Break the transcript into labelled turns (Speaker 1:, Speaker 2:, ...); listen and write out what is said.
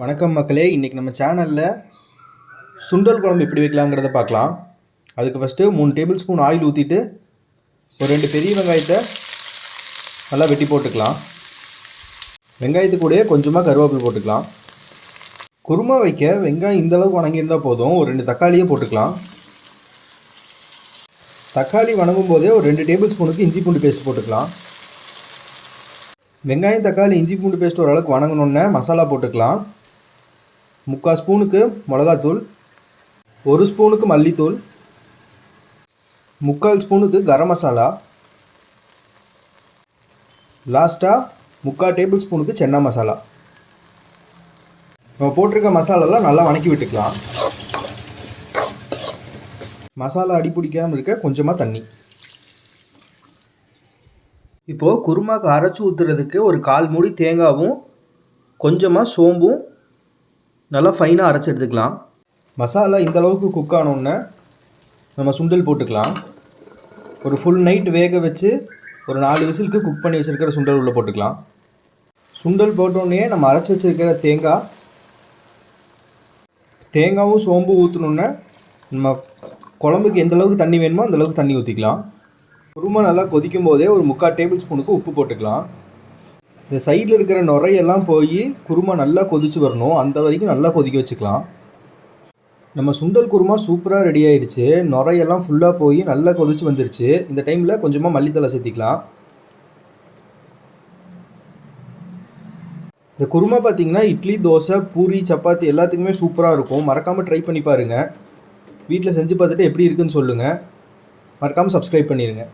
Speaker 1: வணக்கம் மக்களே, இன்றைக்கி நம்ம சேனலில் சுண்டல் குழம்பு எப்படி வைக்கலாங்கிறத பார்க்கலாம். அதுக்கு ஃபஸ்ட்டு 3 டேபிள் ஸ்பூன் ஆயில் ஊற்றிட்டு ஒரு 2 பெரிய வெங்காயத்தை நல்லா வெட்டி போட்டுக்கலாம். வெங்காயத்து கூடயே கொஞ்சமாக கருவேப்பிலை போட்டுக்கலாம். குருமா வைக்க வெங்காயம் இந்தளவுக்கு வணங்கியிருந்தால் போதும். ஒரு 2 தக்காளியே போட்டுக்கலாம். தக்காளி வணங்கும் போதே ஒரு 2 டேபிள் ஸ்பூனுக்கு இஞ்சி பூண்டு பேஸ்ட் போட்டுக்கலாம். வெங்காயம் தக்காளி இஞ்சி பூண்டு பேஸ்ட் ஓரளவுக்கு வணங்கணுன்னே மசாலா போட்டுக்கலாம். 3/4 ஸ்பூனுக்கு மிளகாத்தூள், 1 ஸ்பூனுக்கு மல்லித்தூள், 3/4 ஸ்பூனுக்கு கரம் மசாலா, லாஸ்ட்டாக 3/4 டேபிள் ஸ்பூனுக்கு சென்னா மசாலா. நம்ம போட்டிருக்க மசாலாலாம் நல்லா வணக்கி விட்டுக்கலாம். மசாலா அடி பிடிக்காமல் இருக்க கொஞ்சமாக தண்ணி. இப்போது குருமாக்கு அரைச்சி ஊற்றுறதுக்கு ஒரு 1/4 மூடி தேங்காவும் கொஞ்சமாக சோம்பும் நல்லா ஃபைனாக அரைச்சி எடுத்துக்கலாம். மசாலா இந்த அளவுக்கு குக் ஆனோடனே நம்ம சுண்டல் போட்டுக்கலாம். ஒரு ஃபுல் நைட் வேக வச்சு ஒரு 4 விசிலுக்கு குக் பண்ணி வச்சுருக்கிற சுண்டல் உள்ளே போட்டுக்கலாம். சுண்டல் போட்டோடனே நம்ம அரைச்சி வச்சுருக்கிற தேங்காவும் சோம்பும் ஊற்றணுன்னே நம்ம குழம்புக்கு எந்த அளவுக்கு தண்ணி வேணுமோ அந்தளவுக்கு தண்ணி ஊற்றிக்கலாம். குருமா நல்லா கொதிக்கும் போதே ஒரு 3/4 டேபிள் ஸ்பூனுக்கு உப்பு போட்டுக்கலாம். இந்த சைடில் இருக்கிற நுரையெல்லாம் போய் குருமா நல்லா கொதிச்சு வரணும். அந்த வரைக்கும் நல்லா கொதிக்க வச்சுக்கலாம். நம்ம சுண்டல் குருமா சூப்பராக ரெடி ஆயிடுச்சு. நுரையெல்லாம் ஃபுல்லாக போய் நல்லா கொதிச்சு வந்துருச்சு. இந்த டைமில் கொஞ்சமாக மல்லித்தலை சேர்த்திக்கலாம். இந்த குருமா பார்த்திங்கன்னா இட்லி, தோசை, பூரி, சப்பாத்தி எல்லாத்துக்குமே சூப்பராக இருக்கும். மறக்காமல் ட்ரை பண்ணி பாருங்கள். வீட்டில் செஞ்சு பார்த்துட்டு எப்படி இருக்குன்னு சொல்லுங்கள். மறக்காமல் சப்ஸ்கிரைப் பண்ணிடுங்க.